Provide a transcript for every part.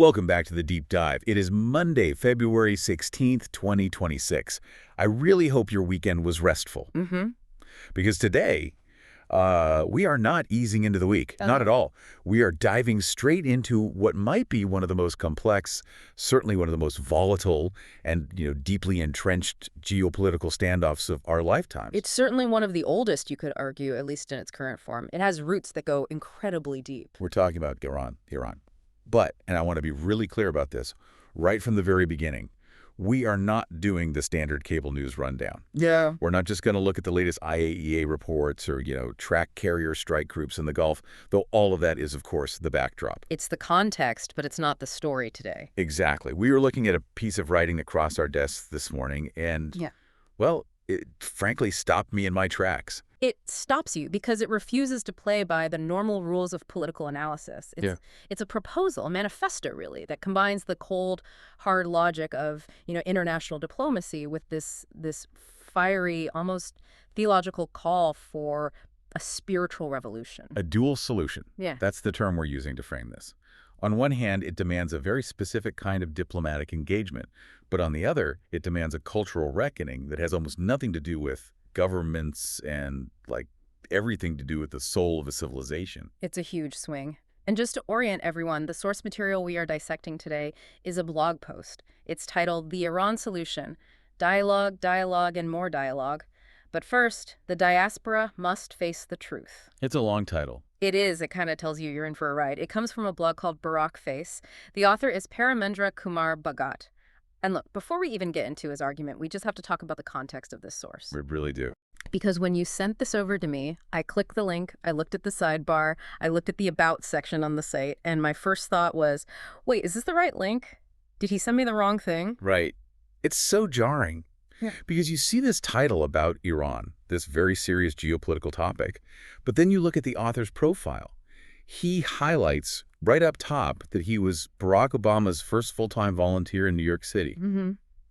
Welcome back to the Deep Dive. It is Monday, February 16th, 2026. I really hope your weekend was restful. Because today, we are not easing into the week. Not at all. We are diving straight into what might be one of the most complex, certainly one of the most volatile and, deeply entrenched geopolitical standoffs of our lifetimes. It's certainly one of the oldest, you could argue, at least in its current form. It has roots that go incredibly deep. We're talking about Iran. But, and I want to be really clear about this, right from the very beginning, we are not doing the standard cable news rundown. Yeah. We're not just going to look at the latest IAEA reports or, track carrier strike groups in the Gulf, though all of that is, of course, the backdrop. It's the context, but it's not the story today. Exactly. We were looking at a piece of writing that crossed our desks this morning, and, well, it frankly stopped me in my tracks. It stops you because it refuses to play by the normal rules of political analysis. It's a proposal, a manifesto, really, that combines the cold, hard logic of, international diplomacy with this fiery, almost theological call for a spiritual revolution. A dual solution. Yeah. That's the term we're using to frame this. On one hand, it demands a very specific kind of diplomatic engagement, but on the other, it demands a cultural reckoning that has almost nothing to do with governments and, everything to do with the soul of a civilization. It's a huge swing. And just to orient everyone, the source material we are dissecting today is a blog post. It's titled The Iran Solution: Dialogue, Dialogue, and More Dialogue. But first, the diaspora must face the truth. It's a long title. It is. It kind of tells you you're in for a ride. It comes from a blog called Barak Face. The author is Paramendra Kumar Bhagat. And look, before we even get into his argument, we just have to talk about the context of this source. We really do. Because when you sent this over to me, I clicked the link, I looked at the sidebar, I looked at the About section on the site, and my first thought was, wait, is this the right link? Did he send me the wrong thing? Right. It's so jarring. Yeah. Because you see this title about Iran, this very serious geopolitical topic, but then you look at the author's profile. He highlights right up top that he was Barack Obama's first full-time volunteer in New York City.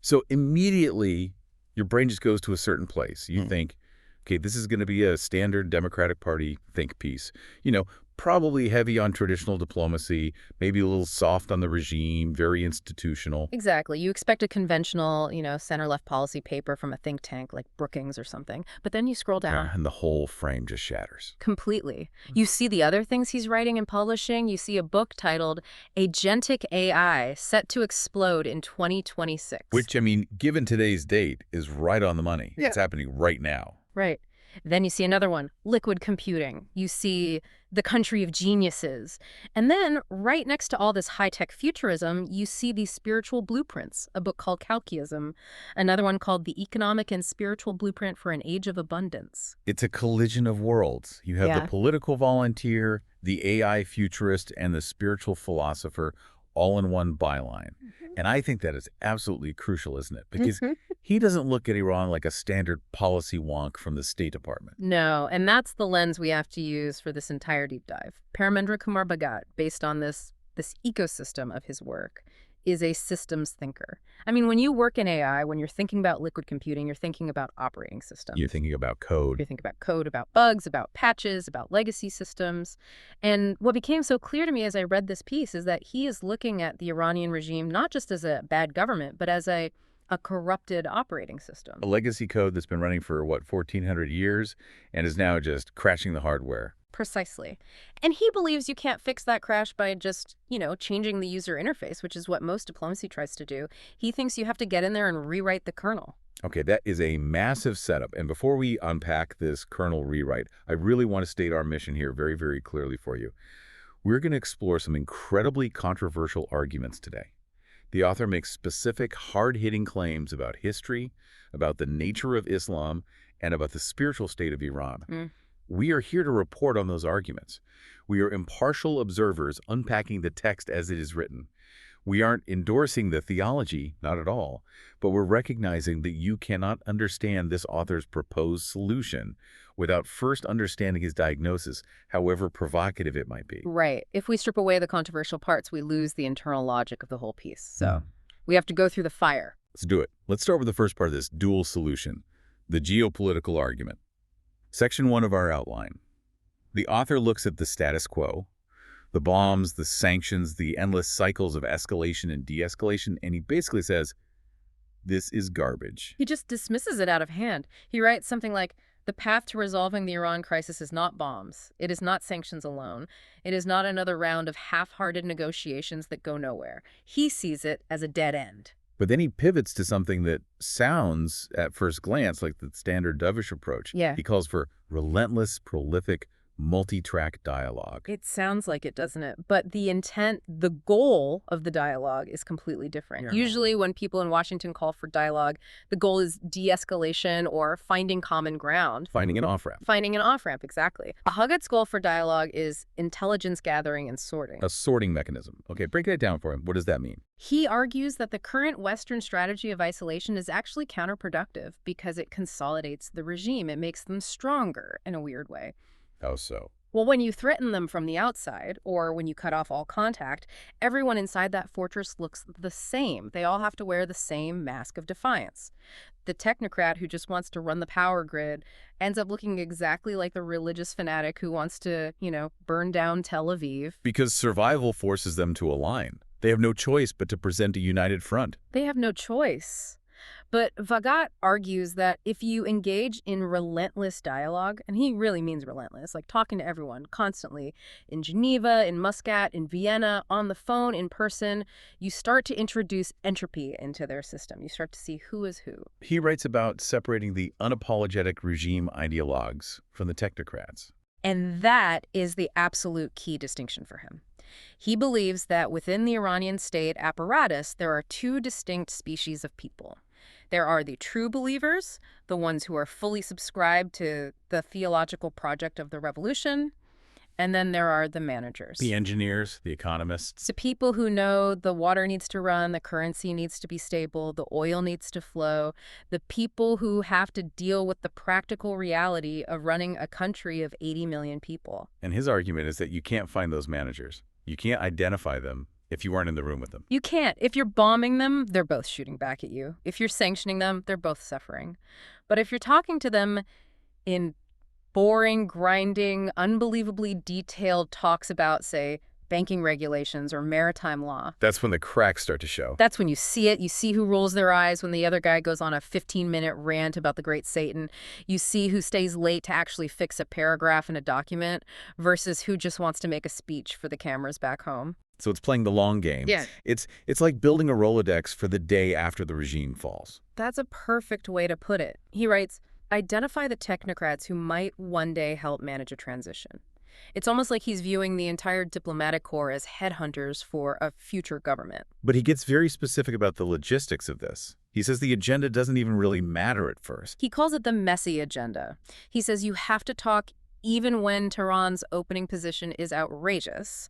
So immediately, your brain just goes to a certain place. You think, okay, this is going to be a standard Democratic Party think piece. Probably heavy on traditional diplomacy, maybe a little soft on the regime, very institutional. Exactly. You expect a conventional, center-left policy paper from a think tank like Brookings or something. But then you scroll down. And the whole frame just shatters. Completely. You see the other things he's writing and publishing. You see a book titled Agentic AI Set to Explode in 2026. Which, given today's date, is right on the money. Yeah. It's happening right now. Right. Then you see another one, liquid computing. You see the country of geniuses. And then right next to all this high-tech futurism, you see these spiritual blueprints, a book called Calciism, another one called The Economic and Spiritual Blueprint for an Age of Abundance. It's a collision of worlds. You have the political volunteer, the AI futurist, and the spiritual philosopher all in one byline. And I think that is absolutely crucial, isn't it? Because he doesn't look at Iran like a standard policy wonk from the State Department. No, and that's the lens we have to use for this entire deep dive. Paramendra Kumar Bhagat, based on this ecosystem of his work, is a systems thinker. When you work in AI, when you're thinking about liquid computing, you're thinking about operating systems. You're thinking about code. You're thinking about code, about bugs, about patches, about legacy systems. And what became so clear to me as I read this piece is that he is looking at the Iranian regime not just as a bad government, but as a corrupted operating system. A legacy code that's been running for, 1,400 years and is now just crashing the hardware. Precisely. And he believes you can't fix that crash by just, changing the user interface, which is what most diplomacy tries to do. He thinks you have to get in there and rewrite the kernel. Okay, that is a massive setup. And before we unpack this kernel rewrite, I really want to state our mission here very, very clearly for you. We're going to explore some incredibly controversial arguments today. The author makes specific, hard-hitting claims about history, about the nature of Islam, and about the spiritual state of Iran. We are here to report on those arguments. We are impartial observers unpacking the text as it is written. We aren't endorsing the theology, not at all, but we're recognizing that you cannot understand this author's proposed solution without first understanding his diagnosis, however provocative it might be. Right. If we strip away the controversial parts, we lose the internal logic of the whole piece. So we have to go through the fire. Let's do it. Let's start with the first part of this dual solution, the geopolitical argument. Section 1 of our outline. The author looks at the status quo, The bombs, the sanctions, the endless cycles of escalation and de-escalation, and he basically says, this is garbage. He just dismisses it out of hand. He writes something like, the path to resolving the Iran crisis is not bombs. It is not sanctions alone. It is not another round of half-hearted negotiations that go nowhere. He sees it as a dead end. But then he pivots to something that sounds, at first glance, like the standard dovish approach. Yeah. He calls for relentless, prolific, multi-track dialogue. It sounds like it, doesn't it? But the intent, the goal of the dialogue is completely different. Yeah. Usually when people in Washington call for dialogue, the goal is de-escalation or finding common ground. Finding an off-ramp. Finding an off-ramp, exactly. Bhagat's goal for dialogue is intelligence gathering and sorting. A sorting mechanism. Okay, break that down for him. What does that mean? He argues that the current Western strategy of isolation is actually counterproductive because it consolidates the regime. It makes them stronger in a weird way. How so? Well, when you threaten them from the outside, or when you cut off all contact, everyone inside that fortress looks the same. They all have to wear the same mask of defiance. The technocrat who just wants to run the power grid ends up looking exactly like the religious fanatic who wants to, burn down Tel Aviv. Because survival forces them to align. They have no choice but to present a united front. They have no choice. But Bhagat argues that if you engage in relentless dialogue, and he really means relentless, like talking to everyone constantly, in Geneva, in Muscat, in Vienna, on the phone, in person, you start to introduce entropy into their system. You start to see who is who. He writes about separating the unapologetic regime ideologues from the technocrats. And that is the absolute key distinction for him. He believes that within the Iranian state apparatus, there are two distinct species of people. There are the true believers, the ones who are fully subscribed to the theological project of the revolution, and then there are the managers. The engineers, the economists. The people who know the water needs to run, the currency needs to be stable, the oil needs to flow, the people who have to deal with the practical reality of running a country of 80 million people. And his argument is that you can't find those managers. You can't identify them if you weren't in the room with them. You can't. If you're bombing them, they're both shooting back at you. If you're sanctioning them, they're both suffering. But if you're talking to them in boring, grinding, unbelievably detailed talks about, say, banking regulations or maritime law. That's when the cracks start to show. That's when you see it. You see who rolls their eyes when the other guy goes on a 15-minute rant about the great Satan. You see who stays late to actually fix a paragraph in a document versus who just wants to make a speech for the cameras back home. So it's playing the long game. Yeah. It's like building a Rolodex for the day after the regime falls. That's a perfect way to put it. He writes, identify the technocrats who might one day help manage a transition. It's almost like he's viewing the entire diplomatic corps as headhunters for a future government. But he gets very specific about the logistics of this. He says the agenda doesn't even really matter at first. He calls it the messy agenda. He says you have to talk even when Tehran's opening position is outrageous.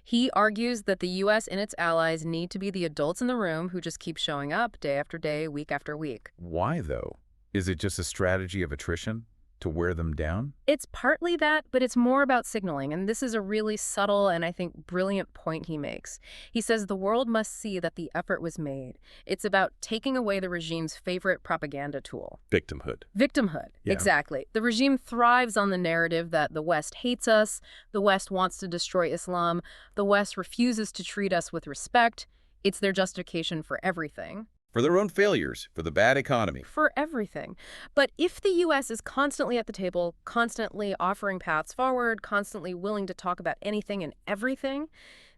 He argues that the U.S. and its allies need to be the adults in the room who just keep showing up day after day, week after week. Why, though? Is it just a strategy of attrition? To wear them down? It's partly that, but it's more about signaling, and this is a really subtle and I think brilliant point he makes. He says the world must see that the effort was made. It's about taking away the regime's favorite propaganda tool. Victimhood. Victimhood, yeah. Exactly. The regime thrives on the narrative that the West hates us, the West wants to destroy Islam, the West refuses to treat us with respect. It's their justification for everything. For their own failures, for the bad economy. For everything. But if the U.S. is constantly at the table, constantly offering paths forward, constantly willing to talk about anything and everything,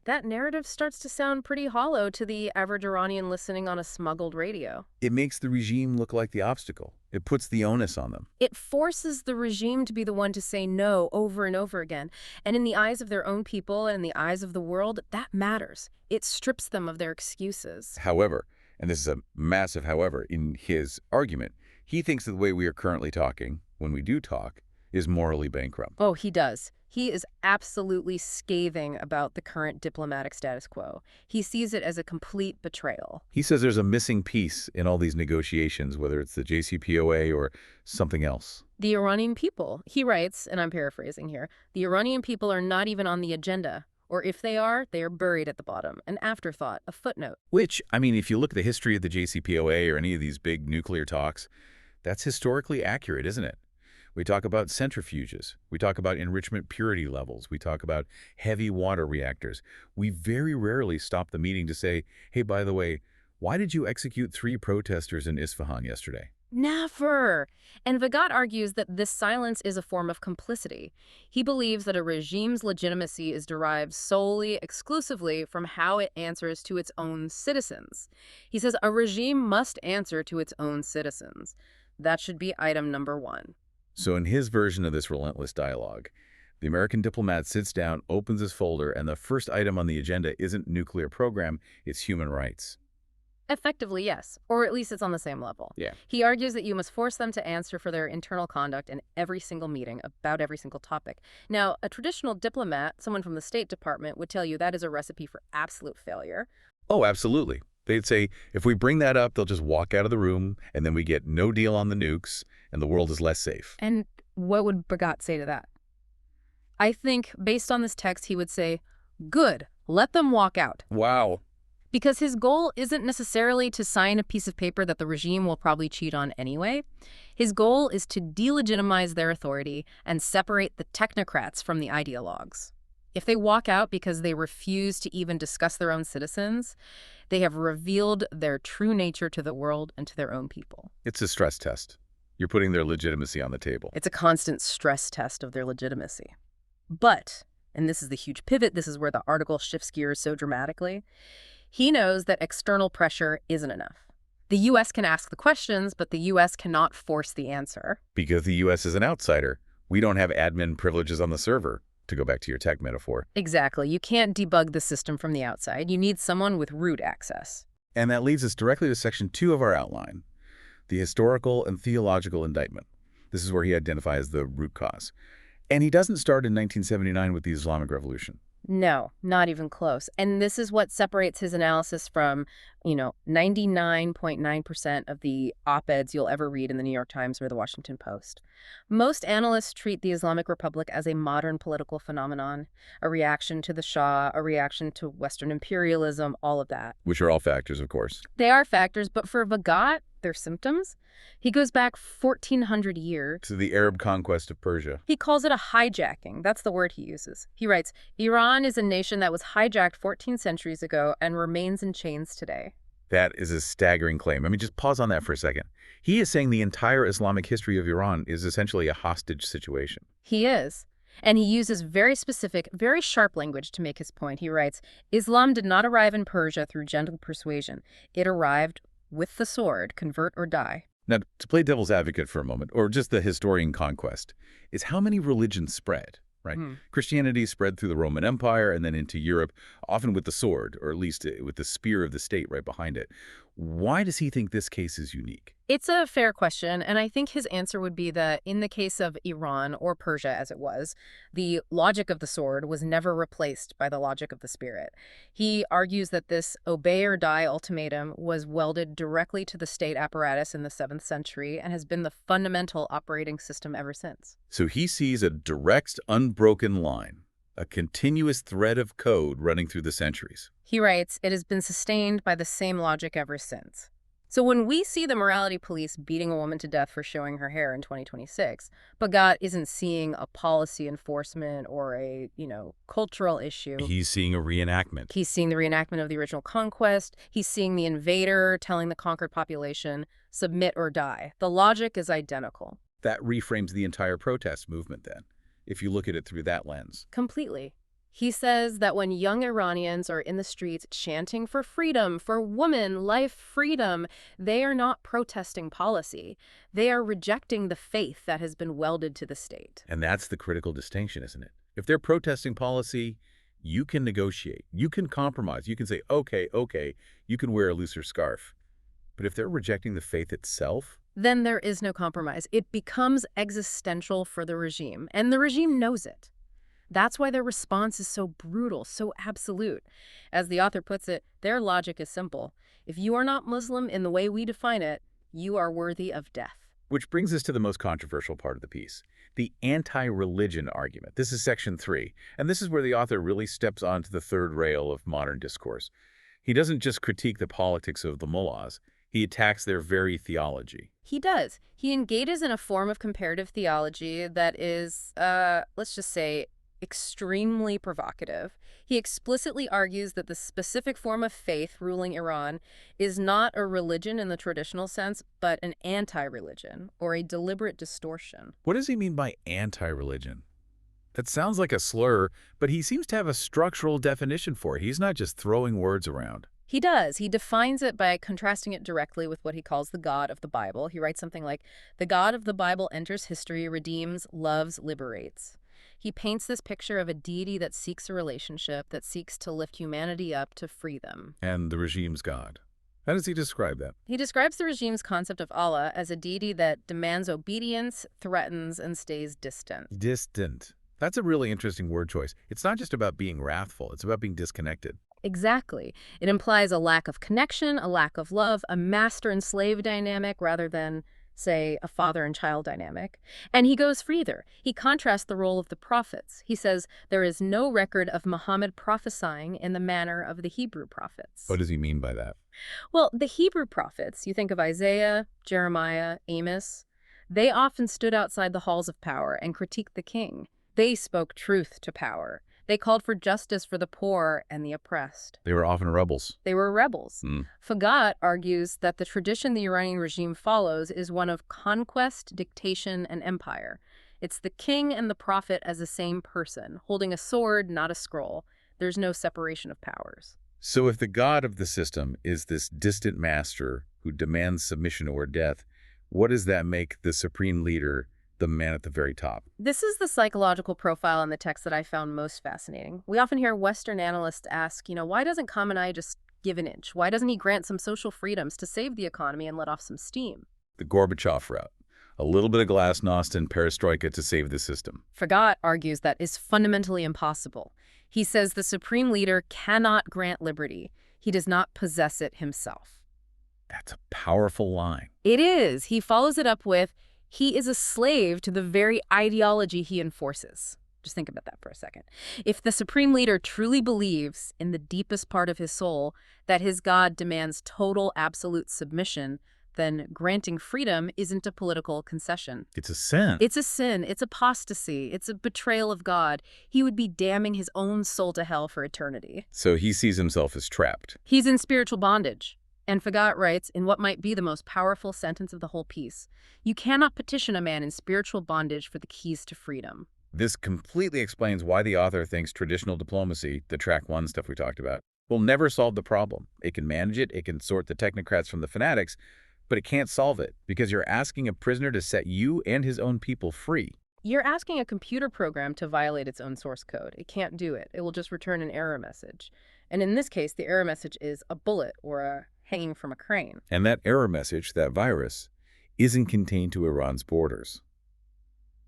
that narrative starts to sound pretty hollow to the average Iranian listening on a smuggled radio. It makes the regime look like the obstacle. It puts the onus on them. It forces the regime to be the one to say no over and over again. And in the eyes of their own people and in the eyes of the world, that matters. It strips them of their excuses. However, and this is a massive however, in his argument, he thinks that the way we are currently talking, when we do talk, is morally bankrupt. Oh, he does. He is absolutely scathing about the current diplomatic status quo. He sees it as a complete betrayal. He says there's a missing piece in all these negotiations, whether it's the JCPOA or something else. The Iranian people, he writes, and I'm paraphrasing here, the Iranian people are not even on the agenda. Or if they are buried at the bottom, an afterthought, a footnote. Which, I mean, if you look at the history of the JCPOA or any of these big nuclear talks, that's historically accurate, isn't it? We talk about centrifuges. We talk about enrichment purity levels. We talk about heavy water reactors. We very rarely stop the meeting to say, hey, by the way, why did you execute 3 protesters in Isfahan yesterday? Never! And Bhagat argues that this silence is a form of complicity. He believes that a regime's legitimacy is derived solely, exclusively from how it answers to its own citizens. He says a regime must answer to its own citizens. That should be item number 1. So in his version of this relentless dialogue, the American diplomat sits down, opens his folder, and the first item on the agenda isn't nuclear program, it's human rights. Effectively, yes. Or at least it's on the same level. Yeah. He argues that you must force them to answer for their internal conduct in every single meeting about every single topic. Now, a traditional diplomat, someone from the State Department, would tell you that is a recipe for absolute failure. Oh, absolutely. They'd say, if we bring that up, they'll just walk out of the room, and then we get no deal on the nukes, and the world is less safe. And what would Bhagat say to that? I think, based on this text, he would say, good, let them walk out. Wow. Because his goal isn't necessarily to sign a piece of paper that the regime will probably cheat on anyway. His goal is to delegitimize their authority and separate the technocrats from the ideologues. If they walk out because they refuse to even discuss their own citizens, they have revealed their true nature to the world and to their own people. It's a stress test. You're putting their legitimacy on the table. It's a constant stress test of their legitimacy. But, and this is the huge pivot, this is where the article shifts gears so dramatically, he knows that external pressure isn't enough. The U.S. can ask the questions, but the U.S. cannot force the answer. Because the U.S. is an outsider. We don't have admin privileges on the server, to go back to your tech metaphor. Exactly. You can't debug the system from the outside. You need someone with root access. And that leads us directly to Section 2 of our outline, the historical and theological indictment. This is where he identifies the root cause. And he doesn't start in 1979 with the Islamic Revolution. No, not even close. And this is what separates his analysis from, 99.9% of the op-eds you'll ever read in the New York Times or the Washington Post. Most analysts treat the Islamic Republic as a modern political phenomenon, a reaction to the Shah, a reaction to Western imperialism, all of that. Which are all factors, of course. They are factors, but for Bhagat, they're symptoms. He goes back 1,400 years. To the Arab conquest of Persia. He calls it a hijacking. That's the word he uses. He writes, Iran is a nation that was hijacked 14 centuries ago and remains in chains today. That is a staggering claim. I mean, just pause on that for a second. He is saying the entire Islamic history of Iran is essentially a hostage situation. He is. And he uses very specific, very sharp language to make his point. He writes, Islam did not arrive in Persia through gentle persuasion. It arrived with the sword, convert or die. Now, to play devil's advocate for a moment, or just the historian conquest, is how many religions spread, right? Christianity spread through the Roman Empire and then into Europe, often with the sword, or at least with the spear of the state right behind it. Why does he think this case is unique? It's a fair question, and I think his answer would be that in the case of Iran, or Persia as it was, the logic of the sword was never replaced by the logic of the spirit. He argues that this obey or die ultimatum was welded directly to the state apparatus in the 7th century and has been the fundamental operating system ever since. So he sees a direct, unbroken line, a continuous thread of code running through the centuries. He writes, it has been sustained by the same logic ever since. So when we see the morality police beating a woman to death for showing her hair in 2026, Bhagat isn't seeing a policy enforcement or a, cultural issue. He's seeing a reenactment. He's seeing the reenactment of the original conquest. He's seeing the invader telling the conquered population, submit or die. The logic is identical. That reframes the entire protest movement then, if you look at it through that lens. Completely. He says that when young Iranians are in the streets chanting for freedom, for woman, life, freedom, they are not protesting policy. They are rejecting the faith that has been welded to the state. And that's the critical distinction, isn't it? If they're protesting policy, you can negotiate. You can compromise. You can say, okay, you can wear a looser scarf. But if they're rejecting the faith itself, then there is no compromise. It becomes existential for the regime, and the regime knows it. That's why their response is so brutal, so absolute. As the author puts it, their logic is simple. If you are not Muslim in the way we define it, you are worthy of death. Which brings us to the most controversial part of the piece, the anti-religion argument. This is Section 3, and this is where the author really steps onto the third rail of modern discourse. He doesn't just critique the politics of the mullahs. He attacks their very theology. He does. He engages in a form of comparative theology that is, let's just say, extremely provocative. He explicitly argues that the specific form of faith ruling Iran is not a religion in the traditional sense, but an anti-religion, or a deliberate distortion. What does he mean by anti-religion? That sounds like a slur, but he seems to have a structural definition for it. He's not just throwing words around. He does. He defines it by contrasting it directly with what he calls the God of the Bible. He writes something like, "The God of the Bible enters history, redeems, loves, liberates." He paints this picture of a deity that seeks a relationship, that seeks to lift humanity up to free them. And the regime's God. How does he describe that? He describes the regime's concept of Allah as a deity that demands obedience, threatens, and stays distant. Distant. That's a really interesting word choice. It's not just about being wrathful. It's about being disconnected. Exactly. It implies a lack of connection, a lack of love, a master and slave dynamic rather than, say, a father and child dynamic. And he goes further. He contrasts the role of the prophets. He says there is no record of Muhammad prophesying in the manner of the Hebrew prophets. What does he mean by that? Well, the Hebrew prophets, you think of Isaiah, Jeremiah, Amos, they often stood outside the halls of power and critiqued the king. They spoke truth to power. They called for justice for the poor and the oppressed. They were often rebels. They were rebels. Bhagat argues that the tradition the Iranian regime follows is one of conquest, dictation, and empire. It's the king and the prophet as the same person, holding a sword, not a scroll. There's no separation of powers. So if the God of the system is this distant master who demands submission or death, what does that make the supreme leader, the man at the very top? This is the psychological profile in the text that I found most fascinating. We often hear Western analysts ask, why doesn't Khamenei just give an inch? Why doesn't he grant some social freedoms to save the economy and let off some steam? The Gorbachev route. A little bit of glasnost and perestroika to save the system. Bhagat argues that is fundamentally impossible. He says the supreme leader cannot grant liberty. He does not possess it himself. That's a powerful line. It is. He follows it up with, he is a slave to the very ideology he enforces. Just think about that for a second. If the supreme leader truly believes, in the deepest part of his soul, that his God demands total, absolute submission, then granting freedom isn't a political concession. It's a sin. It's a sin. It's apostasy. It's a betrayal of God. He would be damning his own soul to hell for eternity. So he sees himself as trapped. He's in spiritual bondage. And Bhagat writes, in what might be the most powerful sentence of the whole piece, you cannot petition a man in spiritual bondage for the keys to freedom. This completely explains why the author thinks traditional diplomacy, the track one stuff we talked about, will never solve the problem. It can manage it, it can sort the technocrats from the fanatics, but it can't solve it because you're asking a prisoner to set you and his own people free. You're asking a computer program to violate its own source code. It can't do it. It will just return an error message. And in this case, the error message is a bullet or a hanging from a crane. And that error message, that virus, isn't contained to Iran's borders.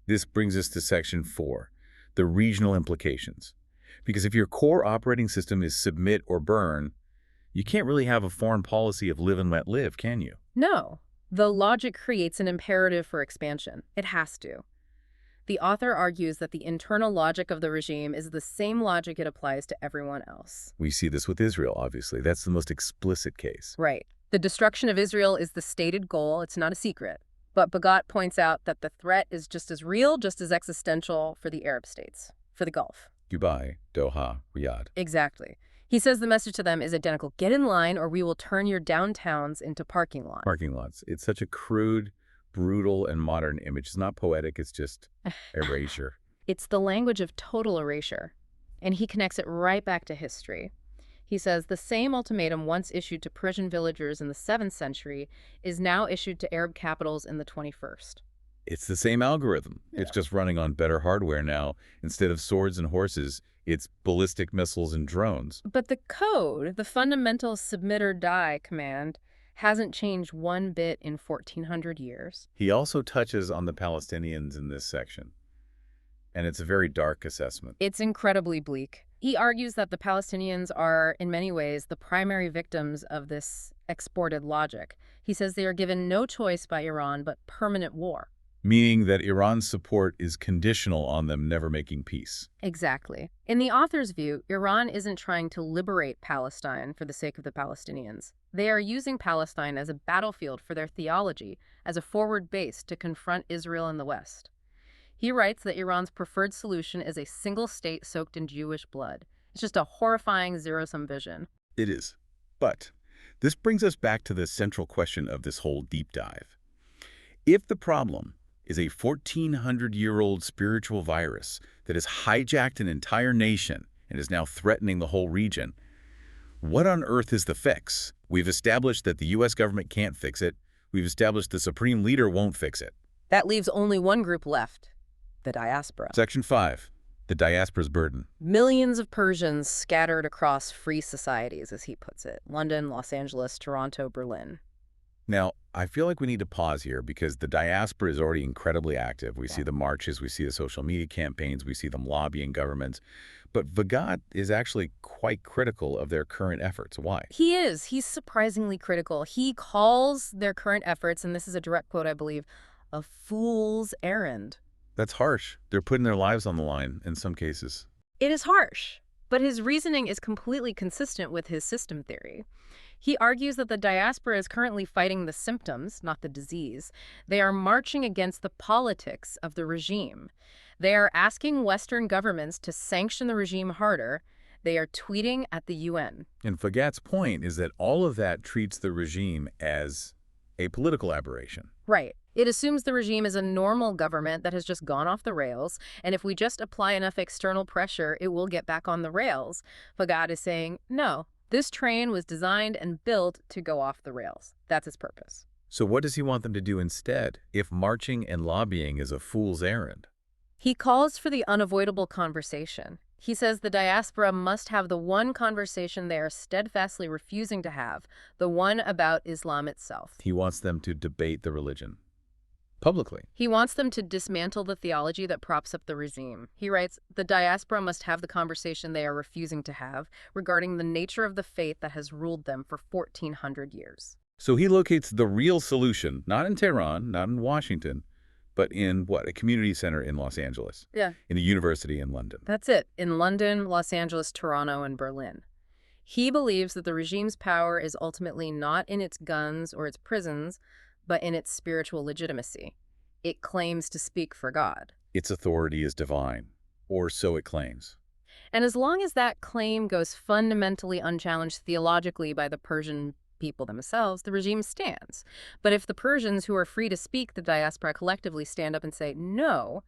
This brings us to Section 4, the regional implications. Because if your core operating system is submit or burn, you can't really have a foreign policy of live and let live, can you? No. The logic creates an imperative for expansion. It has to. The author argues that the internal logic of the regime is the same logic it applies to everyone else. We see this with Israel, obviously. That's the most explicit case. Right. The destruction of Israel is the stated goal. It's not a secret. But Bhagat points out that the threat is just as real, just as existential for the Arab states, for the Gulf. Dubai, Doha, Riyadh. Exactly. He says the message to them is identical. Get in line or we will turn your downtowns into parking lots. Parking lots. It's such a crude, brutal, and modern image. It's not poetic. It's just erasure. It's the language of total erasure. And he connects it right back to history. He says the same ultimatum once issued to Persian villagers in the 7th century is now issued to Arab capitals in the 21st. It's the same algorithm. Yeah. It's just running on better hardware now. Instead of swords and horses, it's ballistic missiles and drones. But the code, the fundamental submit or die command, hasn't changed one bit in 1,400 years. He also touches on the Palestinians in this section. And it's a very dark assessment. It's incredibly bleak. He argues that the Palestinians are, in many ways, the primary victims of this exported logic. He says they are given no choice by Iran but permanent war. Meaning that Iran's support is conditional on them never making peace. Exactly. In the author's view, Iran isn't trying to liberate Palestine for the sake of the Palestinians. They are using Palestine as a battlefield for their theology, as a forward base to confront Israel in the West. He writes that Iran's preferred solution is a single state soaked in Jewish blood. It's just a horrifying zero-sum vision. It is. But this brings us back to the central question of this whole deep dive. If the problem is a 1,400-year-old spiritual virus that has hijacked an entire nation and is now threatening the whole region, what on earth is the fix? We've established that the U.S. government can't fix it. We've established the supreme leader won't fix it. That leaves only one group left, the diaspora. Section 5, the diaspora's burden. Millions of Persians scattered across free societies, as he puts it. London, Los Angeles, Toronto, Berlin. Now, I feel like we need to pause here because the diaspora is already incredibly active. We see the marches, we see the social media campaigns, we see them lobbying governments. But Bhagat is actually quite critical of their current efforts. Why? He is. He's surprisingly critical. He calls their current efforts, and this is a direct quote, I believe, a fool's errand. That's harsh. They're putting their lives on the line in some cases. It is harsh, but his reasoning is completely consistent with his system theory. He argues that the diaspora is currently fighting the symptoms, not the disease. They are marching against the politics of the regime. They are asking Western governments to sanction the regime harder. They are tweeting at the UN. And Bhagat's point is that all of that treats the regime as a political aberration. Right. It assumes the regime is a normal government that has just gone off the rails, and if we just apply enough external pressure, it will get back on the rails. Bhagat is saying, no, this train was designed and built to go off the rails. That's its purpose. So what does he want them to do instead, if marching and lobbying is a fool's errand? He calls for the unavoidable conversation. He says the diaspora must have the one conversation they are steadfastly refusing to have, the one about Islam itself. He wants them to debate the religion. Publicly. He wants them to dismantle the theology that props up the regime. He writes, the diaspora must have the conversation they are refusing to have regarding the nature of the faith that has ruled them for 1,400 years. So he locates the real solution, not in Tehran, not in Washington, but in, what, a community center in Los Angeles. Yeah. In a university in London. That's it. In London, Los Angeles, Toronto, and Berlin. He believes that the regime's power is ultimately not in its guns or its prisons, but in its spiritual legitimacy. It claims to speak for God. Its authority is divine, or so it claims. And as long as that claim goes fundamentally unchallenged theologically by the Persian people themselves, the regime stands. But if the Persians, who are free to speak, the diaspora collectively stand up and say, no,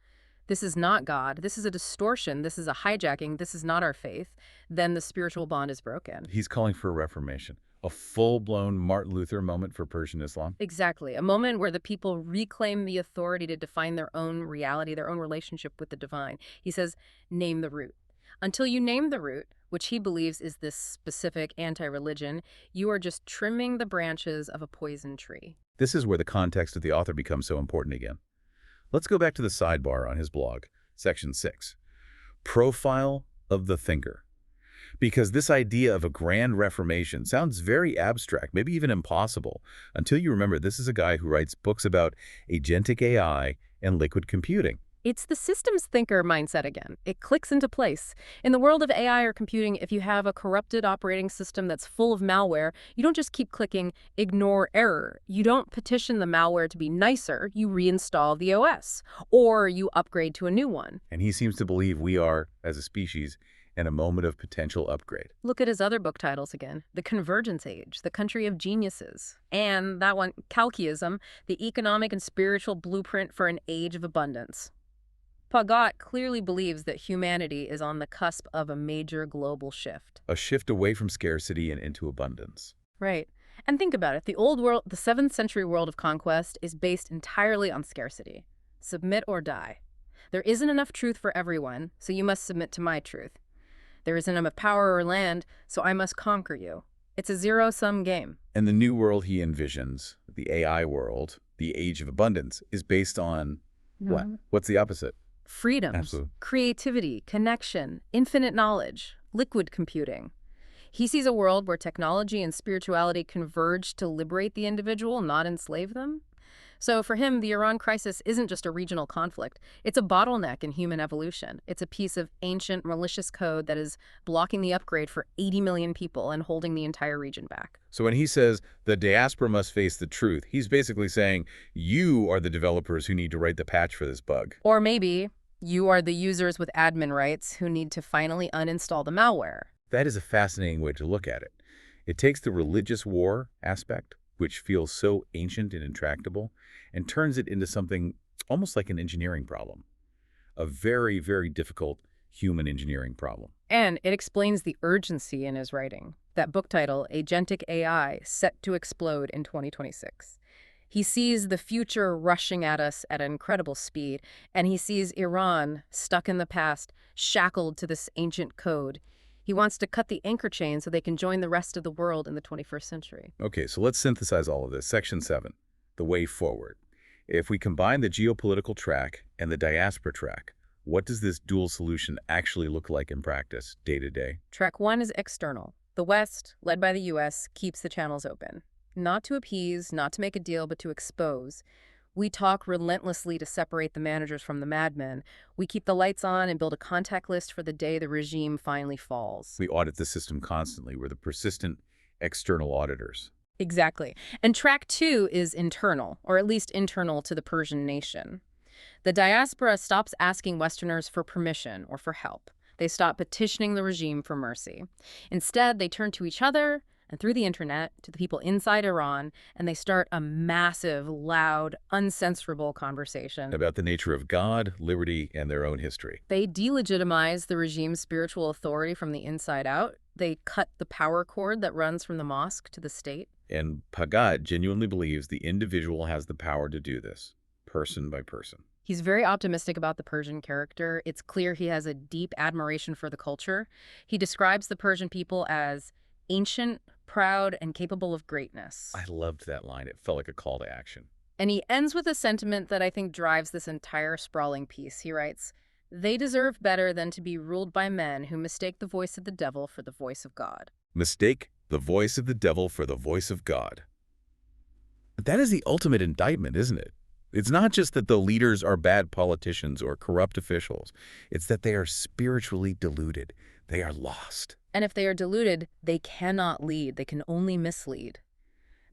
this is not God, this is a distortion, this is a hijacking, this is not our faith, then the spiritual bond is broken. He's calling for a reformation. A full-blown Martin Luther moment for Persian Islam? Exactly. A moment where the people reclaim the authority to define their own reality, their own relationship with the divine. He says, name the root. Until you name the root, which he believes is this specific anti-religion, you are just trimming the branches of a poison tree. This is where the context of the author becomes so important again. Let's go back to the sidebar on his blog, section 6. Profile of the thinker. Because this idea of a grand reformation sounds very abstract, maybe even impossible, until you remember this is a guy who writes books about agentic AI and liquid computing. It's the systems thinker mindset again. It clicks into place. In the world of AI or computing, if you have a corrupted operating system that's full of malware, you don't just keep clicking ignore error. You don't petition the malware to be nicer. You reinstall the OS, or you upgrade to a new one. And he seems to believe we are, as a species, in a moment of potential upgrade. Look at his other book titles again. The Convergence Age, The Country of Geniuses. And that one, Calciism, The Economic and Spiritual Blueprint for an Age of Abundance. Bhagat clearly believes that humanity is on the cusp of a major global shift. A shift away from scarcity and into abundance. Right. And think about it. The old world, the 7th century world of conquest is based entirely on scarcity. Submit or die. There isn't enough truth for everyone, so you must submit to my truth. There isn't enough power or land, so I must conquer you. It's a zero-sum game. And the new world he envisions, the AI world, the age of abundance, is based on what? What's the opposite? Freedoms, Absolutely. Creativity, connection, infinite knowledge, liquid computing. He sees a world where technology and spirituality converge to liberate the individual, not enslave them. So for him, the Iran crisis isn't just a regional conflict. It's a bottleneck in human evolution. It's a piece of ancient, malicious code that is blocking the upgrade for 80 million people and holding the entire region back. So when he says the diaspora must face the truth, he's basically saying you are the developers who need to write the patch for this bug. Or maybe you are the users with admin rights who need to finally uninstall the malware. That is a fascinating way to look at it. It takes the religious war aspect, which feels so ancient and intractable, and turns it into something almost like an engineering problem. A very, very difficult human engineering problem. And it explains the urgency in his writing. That book title, Agentic AI, Set to Explode in 2026. He sees the future rushing at us at an incredible speed, and he sees Iran stuck in the past, shackled to this ancient code. He wants to cut the anchor chain so they can join the rest of the world in the 21st century. Okay, so let's synthesize all of this. Section 7, the way forward. If we combine the geopolitical track and the diaspora track, what does this dual solution actually look like in practice, day to day? Track 1 is external. The West, led by the U.S., keeps the channels open. Not to appease, not to make a deal, but to expose. We talk relentlessly to separate the managers from the madmen. We keep the lights on and build a contact list for the day the regime finally falls. We audit the system constantly. We're the persistent external auditors. Exactly. And track 2 is internal, or at least internal to the Persian nation. The diaspora stops asking Westerners for permission or for help. They stop petitioning the regime for mercy. Instead, they turn to each other and through the internet to the people inside Iran, and they start a massive, loud, uncensorable conversation about the nature of God, liberty, and their own history. They delegitimize the regime's spiritual authority from the inside out. They cut the power cord that runs from the mosque to the state. And Bhagat genuinely believes the individual has the power to do this, person by person. He's very optimistic about the Persian character. It's clear he has a deep admiration for the culture. He describes the Persian people as ancient, proud, and capable of greatness. I loved that line. It felt like a call to action. And he ends with a sentiment that I think drives this entire sprawling piece. He writes, "They deserve better than to be ruled by men who mistake the voice of the devil for the voice of God." Mistake the voice of the devil for the voice of God. That is the ultimate indictment, isn't it? It's not just that the leaders are bad politicians or corrupt officials. It's that they are spiritually deluded. They are lost. And if they are deluded, they cannot lead. They can only mislead.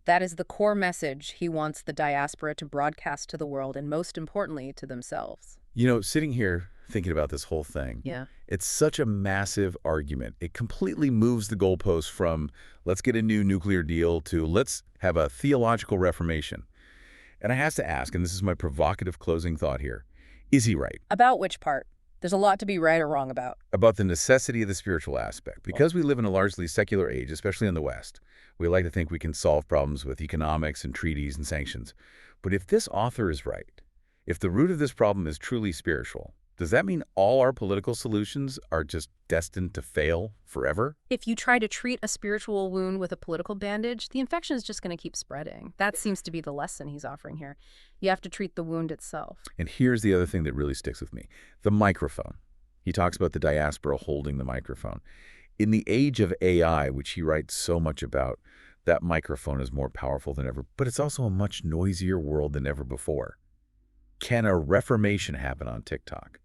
That is the core message he wants the diaspora to broadcast to the world, and most importantly, to themselves. You know, sitting here thinking about this whole thing, it's such a massive argument. It completely moves the goalposts from let's get a new nuclear deal to let's have a theological reformation. And I have to ask, and this is my provocative closing thought here, is he right? About which part? There's a lot to be right or wrong about. About the necessity of the spiritual aspect. Because we live in a largely secular age, especially in the West, we like to think we can solve problems with economics and treaties and sanctions. But if this author is right, if the root of this problem is truly spiritual, does that mean all our political solutions are just destined to fail forever? If you try to treat a spiritual wound with a political bandage, the infection is just going to keep spreading. That seems to be the lesson he's offering here. You have to treat the wound itself. And here's the other thing that really sticks with me. The microphone. He talks about the diaspora holding the microphone. In the age of AI, which he writes so much about, that microphone is more powerful than ever, but it's also a much noisier world than ever before. Can a reformation happen on TikTok?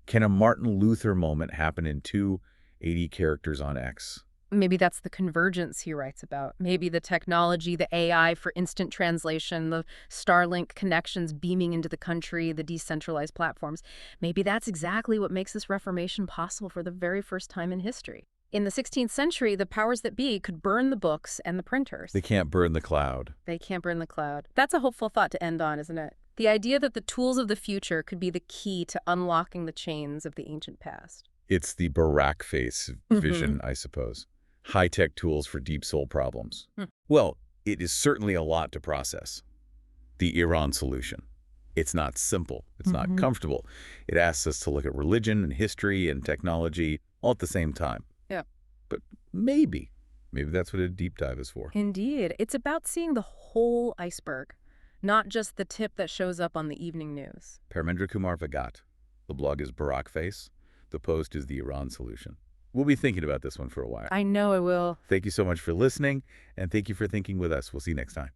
Can a Martin Luther moment happen in 280 characters on X? Maybe that's the convergence he writes about. Maybe the technology, the AI for instant translation, the Starlink connections beaming into the country, the decentralized platforms. Maybe that's exactly what makes this reformation possible for the very first time in history. In the 16th century, the powers that be could burn the books and the printers. They can't burn the cloud. They can't burn the cloud. That's a hopeful thought to end on, isn't it? The idea that the tools of the future could be the key to unlocking the chains of the ancient past. It's the Barack face vision, I suppose. High-tech tools for deep soul problems. Well, it is certainly a lot to process. The Iran solution. It's not simple. It's not comfortable. It asks us to look at religion and history and technology all at the same time. Yeah. But maybe that's what a deep dive is for. Indeed. It's about seeing the whole iceberg, not just the tip that shows up on the evening news. Paramendra Kumar Bhagat. The blog is Barack Face. The post is the Iran solution. We'll be thinking about this one for a while. I know I will. Thank you so much for listening, and thank you for thinking with us. We'll see you next time.